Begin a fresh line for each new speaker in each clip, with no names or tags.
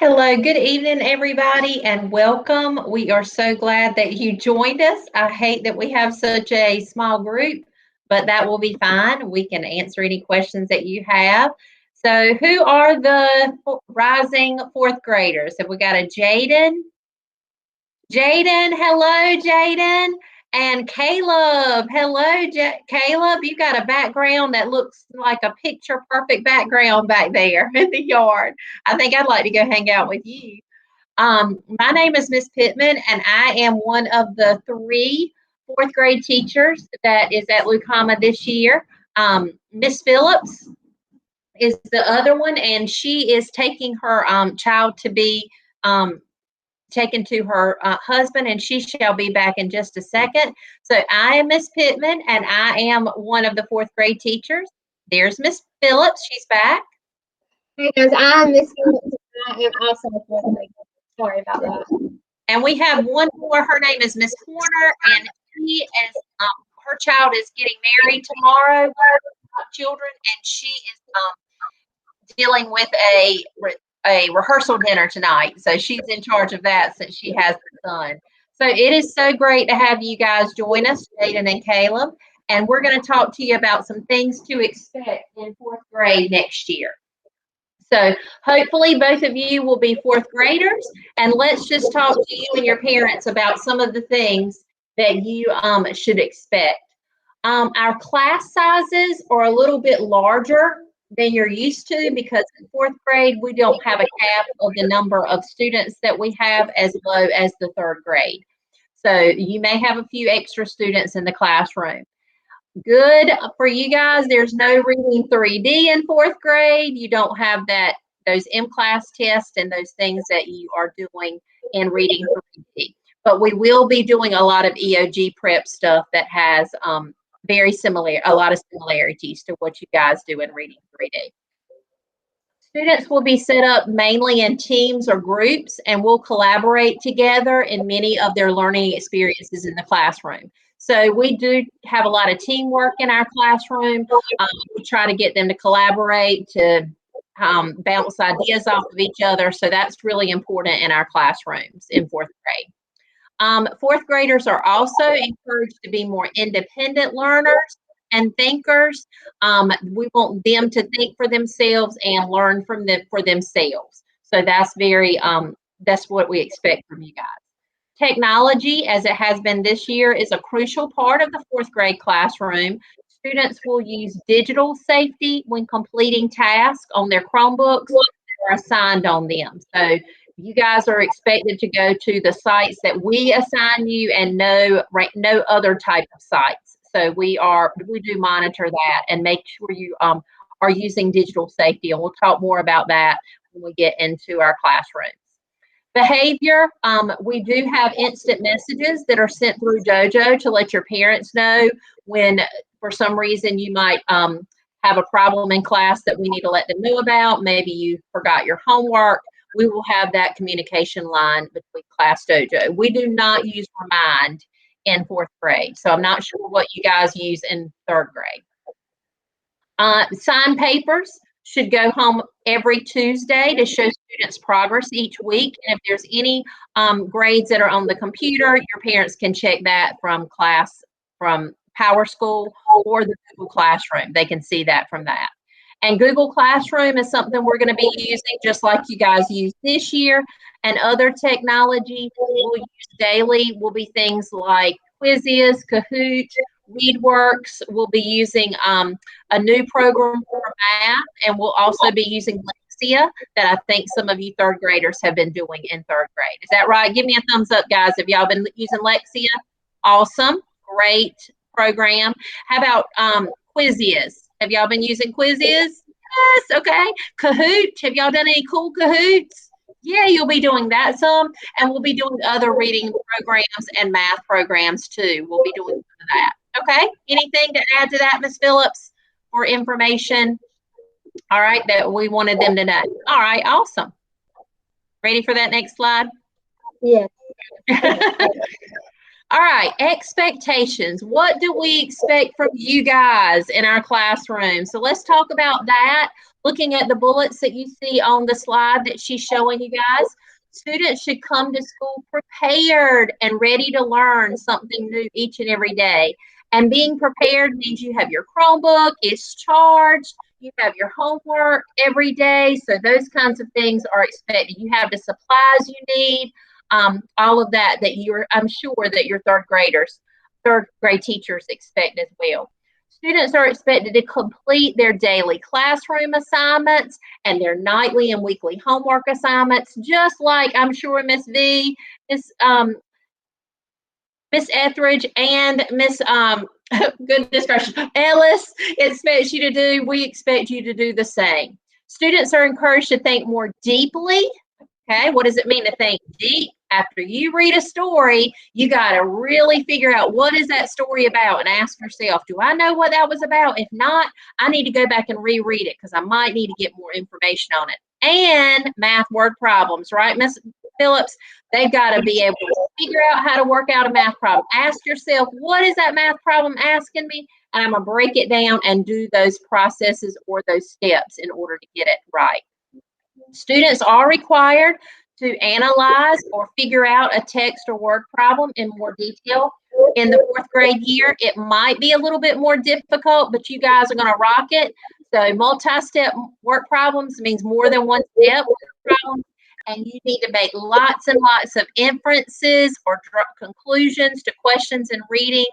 Hello, good evening, everybody, and welcome. We are so glad that you joined us. I hate that we have such a small group, but that will be fine. We can answer any questions that you have. So, who are the rising fourth graders? Have we got a Jaden? Jaden, hello, Jaden. And Caleb, hello, Caleb. You got a background that looks like a picture perfect background back there in the yard. I think I'd like to go hang out with you. My name is Miss Pittman, and I am one of the three fourth grade teachers that is at Lucama this year. Miss Phillips is the other one, and she is taking her child to be taken to her husband, and she shall be back in just a second. So I am Miss Pittman, and I am one of the fourth grade teachers. There's Miss Phillips. She's back.
Hey guys, I'm Miss Phillips. I am also a fourth grader. Sorry about that.
And we have one more. Her name is Miss Horner, and she is her child is getting married tomorrow. Children, and she is dealing with a rehearsal dinner tonight. So she's in charge of that since she has the son. So it is so great to have you guys join us, Jaden and Caleb. And we're going to talk to you about some things to expect in fourth grade next year. So hopefully both of you will be fourth graders. And let's just talk to you and your parents about some of the things that you should expect. Our class sizes are a little bit larger than you're used to because in fourth grade, we don't have a cap of the number of students that we have as low as the third grade. So you may have a few extra students in the classroom. Good for you guys. There's no reading 3D in fourth grade. You don't have those M-class tests and those things that you are doing in reading 3D. But we will be doing a lot of EOG prep stuff that has a lot of similarities to what you guys do in reading 3D. Students will be set up mainly in teams or groups and will collaborate together in many of their learning experiences in the classroom. So we do have a lot of teamwork in our classroom. We try to get them to collaborate, to bounce ideas off of each other. So that's really important in our classrooms in fourth grade. Fourth graders are also encouraged to be more independent learners and thinkers. We want them to think for themselves and learn for themselves. So that's what we expect from you guys. Technology, as it has been this year, is a crucial part of the fourth grade classroom. Students will use digital safety when completing tasks on their Chromebooks that are assigned on them. So you guys are expected to go to the sites that we assign you and no other type of sites. So we do monitor that and make sure you are using digital safety. And we'll talk more about that when we get into our classrooms. Behavior, we do have instant messages that are sent through Dojo to let your parents know when for some reason you might have a problem in class that we need to let them know about. Maybe you forgot your homework. We will have that communication line between Class Dojo. We do not use Remind in fourth grade, so I'm not sure what you guys use in third grade. Signed papers should go home every Tuesday to show students' progress each week. And if there's any grades that are on the computer, your parents can check that from Power School or the Google Classroom. They can see that from that. And Google Classroom is something we're going to be using just like you guys use this year. And other technology we'll use daily will be things like Quizzes, Kahoot, ReadWorks. We'll be using a new program for math, and we'll also be using Lexia that I think some of you third graders have been doing in third grade. Is that right? Give me a thumbs up, guys, if y'all been using Lexia. Awesome. Great program. How about Quizzes? Have y'all been using Quizzes? Yes, okay. Kahoot, have y'all done any cool Kahoots? Yeah, you'll be doing that some, and we'll be doing other reading programs and math programs too. We'll be doing that. Okay, anything to add to that, Ms. Phillips, for information? All right, that we wanted them to know. All right, awesome. Ready for that next slide?
Yeah.
All right, expectations. What do we expect from you guys in our classroom? So let's talk about that. looking at the bullets that you see on the slide that she's showing you guys, students should come to school prepared and ready to learn something new each and every day. And being prepared means you have your Chromebook, it's charged, you have your homework every day. So those kinds of things are expected. You have the supplies you need, all of that I'm sure that your third grade teachers expect as well. Students are expected to complete their daily classroom assignments and their nightly and weekly homework assignments, just like I'm sure Miss V, Miss Etheridge, and Miss goodness gracious, Ellis expects you to do. We expect you to do the same. Students are encouraged to think more deeply. Okay, what does it mean to think deep? After you read a story, you got to really figure out what is that story about and ask yourself, do I know what that was about? If not, I need to go back and reread it because I might need to get more information on it. And math word problems, right, Miss Phillips? They've got to be able to figure out how to work out a math problem. Ask yourself, what is that math problem asking me? And I'm going to break it down and do those processes or those steps in order to get it right. Students are required to analyze or figure out a text or word problem in more detail. In the fourth grade year, it might be a little bit more difficult, but you guys are going to rock it. So multi-step work problems means more than one step problem, and you need to make lots and lots of inferences or conclusions to questions and reading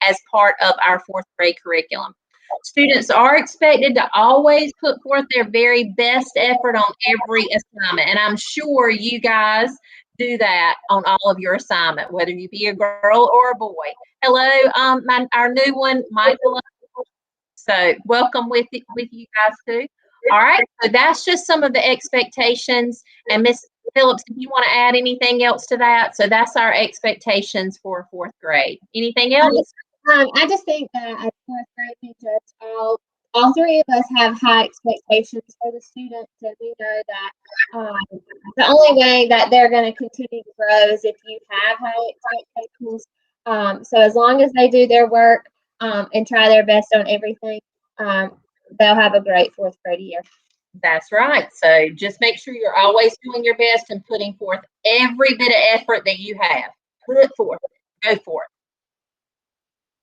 as part of our fourth grade curriculum. Students are expected to always put forth their very best effort on every assignment, and I'm sure you guys do that on all of your assignment, whether you be a girl or a boy. Hello, our new one, Michael. So welcome with you guys too. All right, so that's just some of the expectations. And Miss Phillips, if you want to add anything else to that, so that's our expectations for fourth grade. Anything else?
I just think that as fourth grade teachers, all three of us have high expectations for the students, and we know that the only way that they're going to continue to grow is if you have high expectations. So as long as they do their work and try their best on everything, they'll have a great fourth grade year.
That's right. So just make sure you're always doing your best and putting forth every bit of effort that you have. Put it forth. Go for it.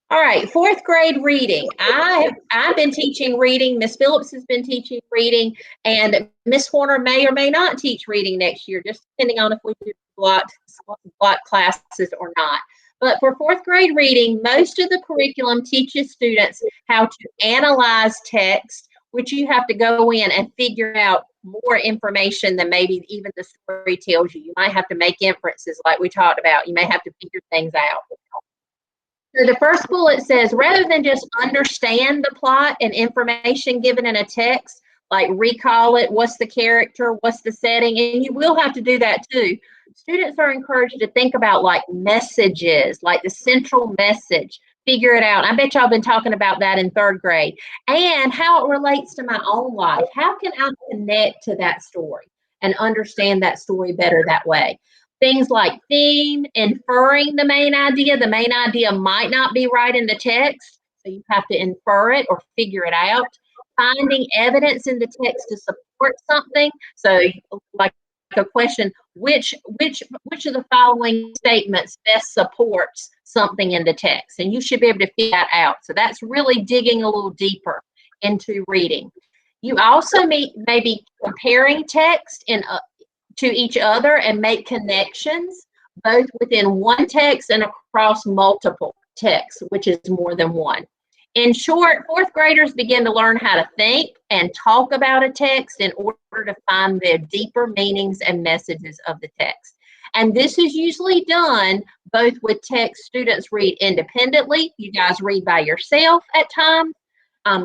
All right, fourth grade reading. I've been teaching reading. Miss Phillips has been teaching reading, and Miss Horner may or may not teach reading next year, just depending on if we do block classes or not. But for fourth grade reading, most of the curriculum teaches students how to analyze text, which you have to go in and figure out more information than maybe even the story tells you. You might have to make inferences like we talked about. You may have to figure things out. So the first bullet says, rather than just understand the plot and information given in a text, like recall it, what's the character, what's the setting, and you will have to do that too. Students are encouraged to think about like messages, like the central message, figure it out. I bet y'all been talking about that in third grade, and how it relates to my own life. How can I connect to that story and understand that story better that way? Things like theme, inferring the main idea. The main idea might not be right in the text, so you have to infer it or figure it out. Finding evidence in the text to support something. So like a question, which of the following statements best supports something in the text? And you should be able to figure that out. So that's really digging a little deeper into reading. You also may be comparing text to each other and make connections, both within one text and across multiple texts, which is more than one. In short, fourth graders begin to learn how to think and talk about a text in order to find the deeper meanings and messages of the text. And this is usually done both with text students read independently. You guys read by yourself at times.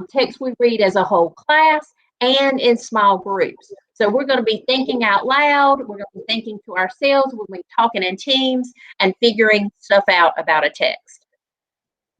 Text we read as a whole class and in small groups. So we're going to be thinking out loud. We're going to be thinking to ourselves. We're going to be talking in teams and figuring stuff out about a text.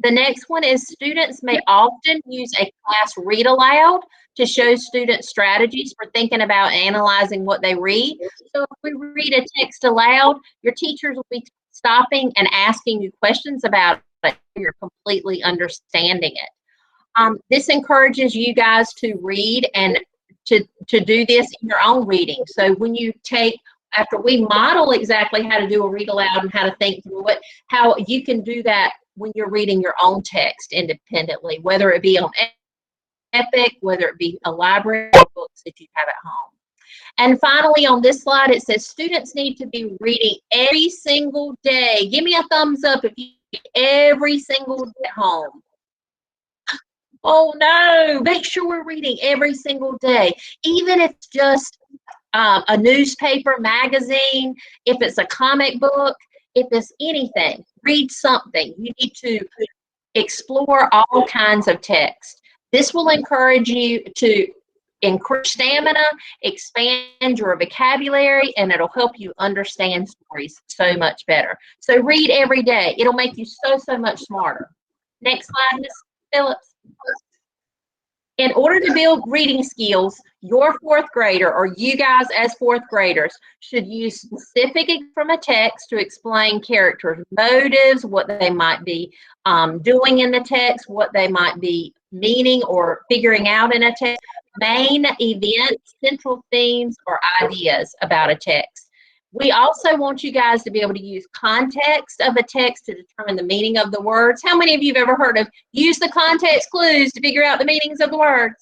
The next one is students may often use a class read aloud to show students strategies for thinking about analyzing what they read. So if we read a text aloud, your teachers will be stopping and asking you questions about it. You're completely understanding it. This encourages you guys to read and to do this in your own reading. So when you take, after we model exactly how to do a read aloud and how to think through it, how you can do that when you're reading your own text independently, whether it be on Epic, whether it be a library or books that you have at home. And finally, on this slide, it says students need to be reading every single day. Give me a thumbs up if you read every single day at home. Oh no, make sure we're reading every single day, even if it's just a newspaper, magazine, if it's a comic book, if it's anything, read something. You need to explore all kinds of text. This will encourage you to increase stamina, expand your vocabulary, and it'll help you understand stories so much better. So read every day. It'll make you so much smarter. Next slide, Ms. Phillips. In order to build reading skills, your fourth grader, or you guys as fourth graders, should use specific from a text to explain characters' motives, what they might be doing in the text, what they might be meaning or figuring out in a text, main events, central themes, or ideas about a text. We also want you guys to be able to use context of a text to determine the meaning of the words. How many of you have ever heard of use the context clues to figure out the meanings of the words?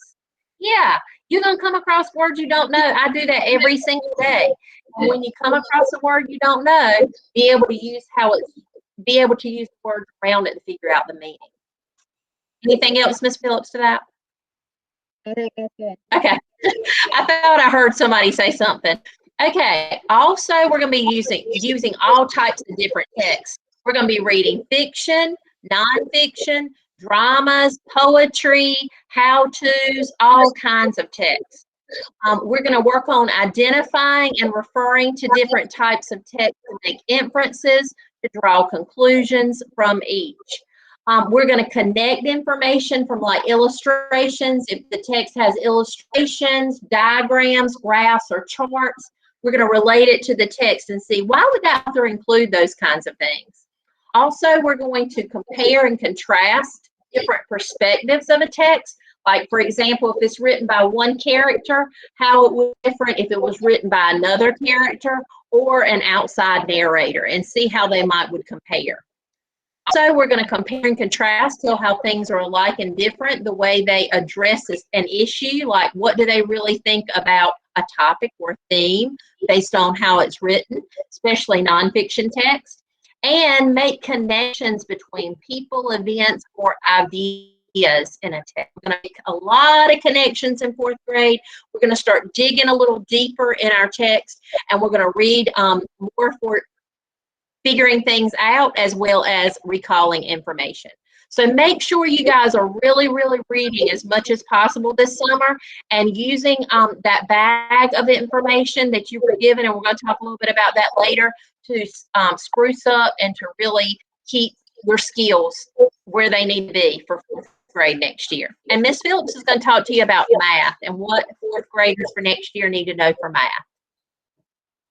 Yeah, you're going to come across words you don't know. I do that every single day. And when you come across a word you don't know, be able to use the words around it to figure out the meaning. Anything else, Ms. Phillips, to that?
I think that's good.
Okay. I thought I heard somebody say something. Okay, also we're going to be using all types of different texts. We're going to be reading fiction, nonfiction, dramas, poetry, how-tos, all kinds of texts. We're going to work on identifying and referring to different types of text to make inferences, to draw conclusions from each. We're going to connect information from like illustrations. If the text has illustrations, diagrams, graphs, or charts, we're going to relate it to the text and see why would that author include those kinds of things. Also, we're going to compare and contrast different perspectives of a text. Like, for example, if it's written by one character, how it would be different if it was written by another character or an outside narrator, and see how they would compare. Also, we're going to compare and contrast, tell how things are alike and different, the way they address an issue, like what do they really think about a topic or theme based on how it's written, especially nonfiction text, and make connections between people, events, or ideas in a text. We're going to make a lot of connections in fourth grade. We're going to start digging a little deeper in our text, and we're going to read more for figuring things out as well as recalling information. So make sure you guys are really reading as much as possible this summer and using that bag of information that you were given, and we're going to talk a little bit about that later, to spruce up and to really keep your skills where they need to be for fourth grade next year. And Ms. Phillips is going to talk to you about math and what fourth graders for next year need to know for math.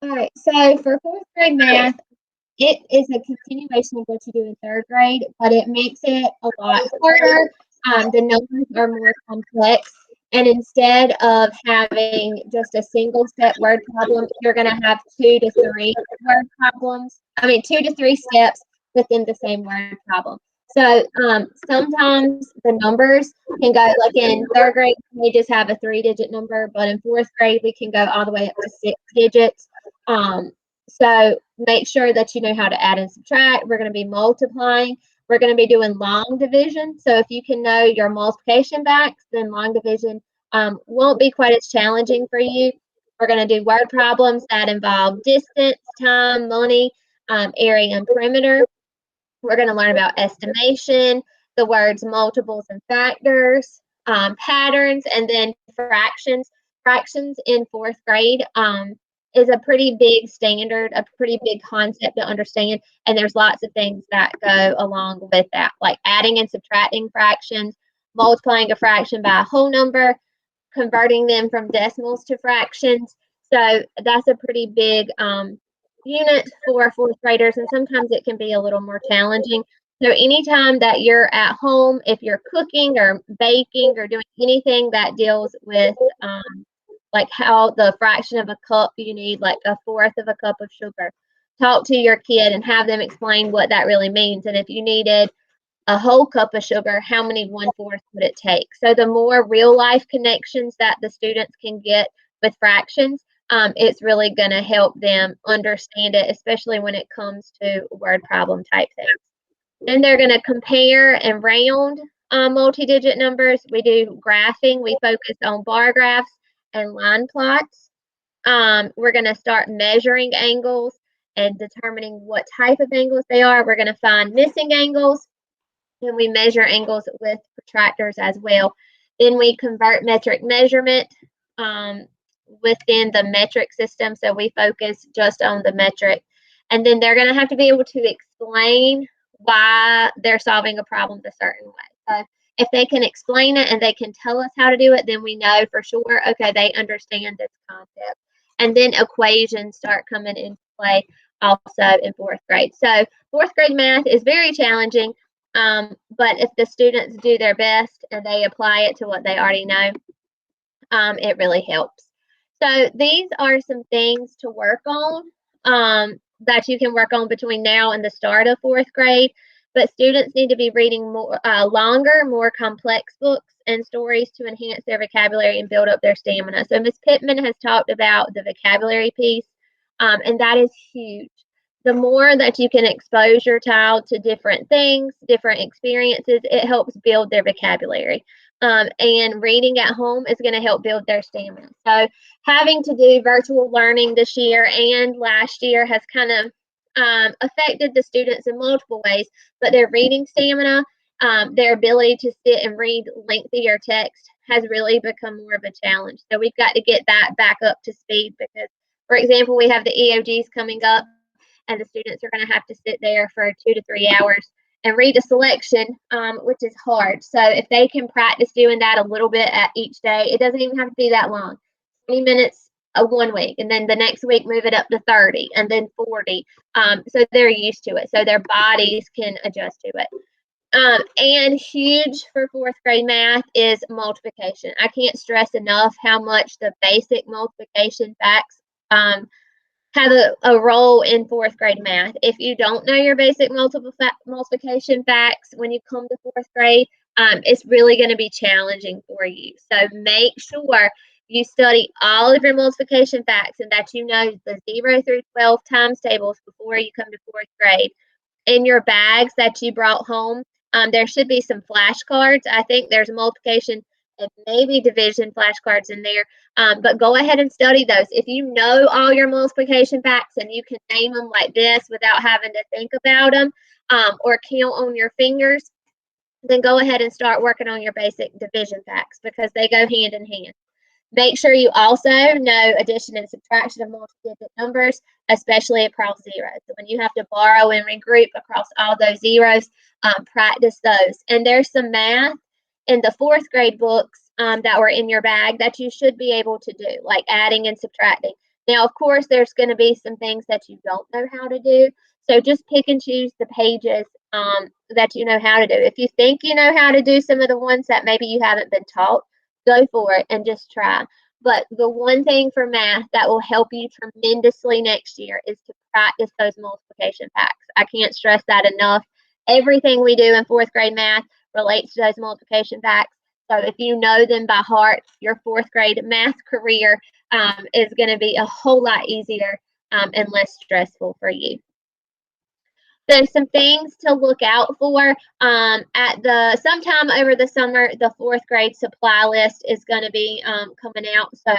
All right, so for fourth grade math, it is a continuation of what you do in third grade, but it makes it a lot harder. The numbers are more complex, and instead of having just a single step word problem, you're going to have 2 to 3 word problems. 2 to 3 steps within the same word problem. So sometimes the numbers can go, like in third grade, we just have a 3-digit number, but in fourth grade, we can go all the way up to 6 digits. So make sure that you know how to add and subtract. We're going to be multiplying. We're going to be doing long division. So if you can know your multiplication backs, then long division won't be quite as challenging for you. We're going to do word problems that involve distance, time, money, area, and perimeter. We're going to learn about estimation, the words multiples and factors, patterns, and then fractions. Fractions in fourth grade is a pretty big standard, a pretty big concept to understand, and there's lots of things that go along with that, like adding and subtracting fractions, multiplying a fraction by a whole number, converting them from decimals to fractions. So that's a pretty big unit for fourth graders, and sometimes it can be a little more challenging. So anytime that you're at home, if you're cooking or baking or doing anything that deals with like how the fraction of a cup you need, like a fourth of a cup of sugar. Talk to your kid and have them explain what that really means. And if you needed a whole cup of sugar, how many 1/4 would it take? So the more real life connections that the students can get with fractions, it's really going to help them understand it, especially when it comes to word problem type things. Then they're going to compare and round multi-digit numbers. We do graphing. We focus on bar graphs and line plots. We're going to start measuring angles and determining what type of angles they are. We're going to find missing angles, and we measure angles with protractors as well. Then we convert metric measurement within the metric system, so we focus just on the metric. And then they're going to have to be able to explain why they're solving a problem a certain way. So if they can explain it and they can tell us how to do it, then we know for sure, okay, they understand this concept. And then equations start coming into play also in fourth grade. So fourth grade math is very challenging, but if the students do their best and they apply it to what they already know, it really helps. So these are some things to work on that you can work on between now and the start of fourth grade. But students need to be reading more longer, more complex books and stories to enhance their vocabulary and build up their stamina. So Ms. Pittman has talked about the vocabulary piece, and that is huge. The more that you can expose your child to different things, different experiences, it helps build their vocabulary. And reading at home is going to help build their stamina. So having to do virtual learning this year and last year has kind of affected the students in multiple ways, but their reading stamina, their ability to sit and read lengthier text has really become more of a challenge. So we've got to get that back up to speed because, for example, we have the EOGs coming up and the students are going to have to sit there for 2 to 3 hours and read a selection, which is hard. So if they can practice doing that a little bit at each day, it doesn't even have to be that long. 20 minutes one week, and then the next week move it up to 30, and then 40. So they're used to it. So their bodies can adjust to it. And huge for fourth grade math is multiplication. I can't stress enough how much the basic multiplication facts have a role in fourth grade math. If you don't know your basic multiplication facts when you come to fourth grade, it's really going to be challenging for you. So make sure you study all of your multiplication facts and that you know the 0 through 12 times tables before you come to fourth grade. In your bags that you brought home, there should be some flashcards. I think there's multiplication and maybe division flashcards in there. But go ahead and study those. If you know all your multiplication facts and you can name them like this without having to think about them or count on your fingers, then go ahead and start working on your basic division facts because they go hand in hand. Make sure you also know addition and subtraction of multi-digit numbers, especially across zeros. So when you have to borrow and regroup across all those zeros, practice those. And there's some math in the fourth grade books that were in your bag that you should be able to do, like adding and subtracting. Now, of course, there's going to be some things that you don't know how to do. So just pick and choose the pages that you know how to do. If you think you know how to do some of the ones that maybe you haven't been taught, go for it and just try. But the one thing for math that will help you tremendously next year is to practice those multiplication facts. I can't stress that enough. Everything we do in fourth grade math relates to those multiplication facts. So if you know them by heart, your fourth grade math career is going to be a whole lot easier and less stressful for you. So some things to look out for at the sometime over the summer, the fourth grade supply list is going to be coming out. So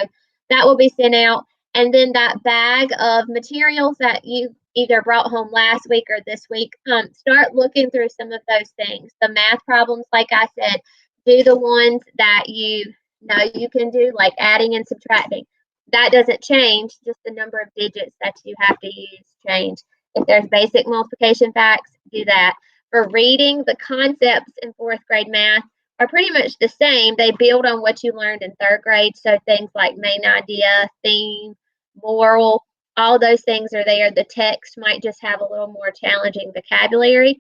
that will be sent out. And then that bag of materials that you either brought home last week or this week, start looking through some of those things. The math problems, like I said, do the ones that you know you can do, like adding and subtracting. That doesn't change, just the number of digits that you have to use change. If there's basic multiplication facts, do that. For reading, the concepts in fourth grade math are pretty much the same. They build on what you learned in third grade. So things like main idea, theme, moral, all those things are there. The text might just have a little more challenging vocabulary.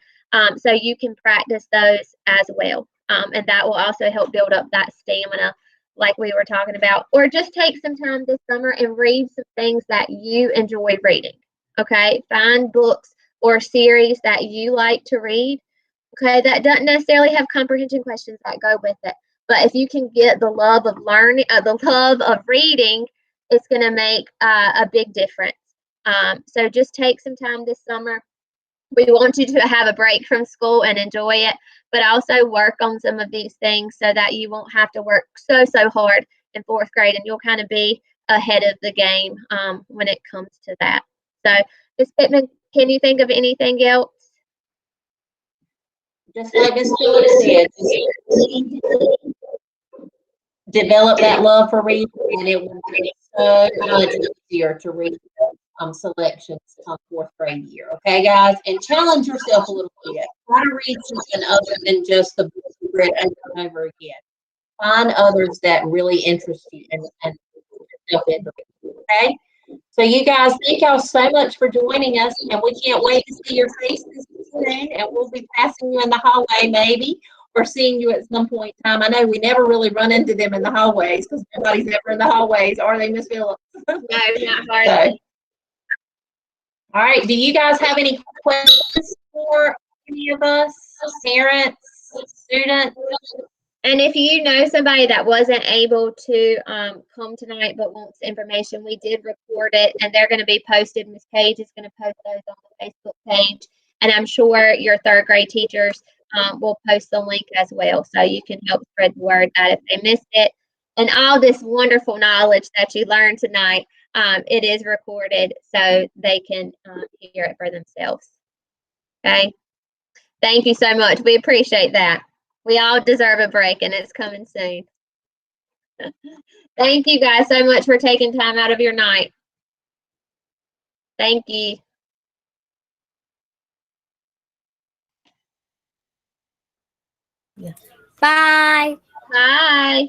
So you can practice those as well. And that will also help build up that stamina like we were talking about, or just take some time this summer and read some things that you enjoy reading. Okay, find books or series that you like to read. Okay, that doesn't necessarily have comprehension questions that go with it, but if you can get the love of learning, the love of reading, it's going to make a big difference. So just take some time this summer. We want you to have a break from school and enjoy it, but also work on some of these things so that you won't have to work so hard in fourth grade, and you'll kind of be ahead of the game when it comes to that. So, Ms. Pittman, can you think of anything else?
Just like Ms. Phillips said, develop that love for reading, and it will be so much easier to read selections come fourth grade year. Okay, guys, and challenge yourself a little bit. Try to read something other than just the books you read over and over again. Find others that really interest you and yourself into it. Okay. So you guys, thank y'all so much for joining us, and we can't wait to see your faces soon, and we'll be passing you in the hallway maybe, or seeing you at some point in time. I know we never really run into them in the hallways because nobody's ever in the hallways, are they, Miss Phillips?
No, not hardly.
All right, do you guys have any questions for any of us, parents, students?
And if you know somebody that wasn't able to come tonight but wants information, we did record it, and they're going to be posted. Ms. Page is going to post those on the Facebook page, and I'm sure your third grade teachers will post the link as well, so you can help spread the word that if they missed it. And all this wonderful knowledge that you learned tonight, it is recorded so they can hear it for themselves. Okay? Thank you so much. We appreciate that. We all deserve a break, and it's coming soon. Thank you guys so much for taking time out of your night. Thank you.
Bye.
Bye.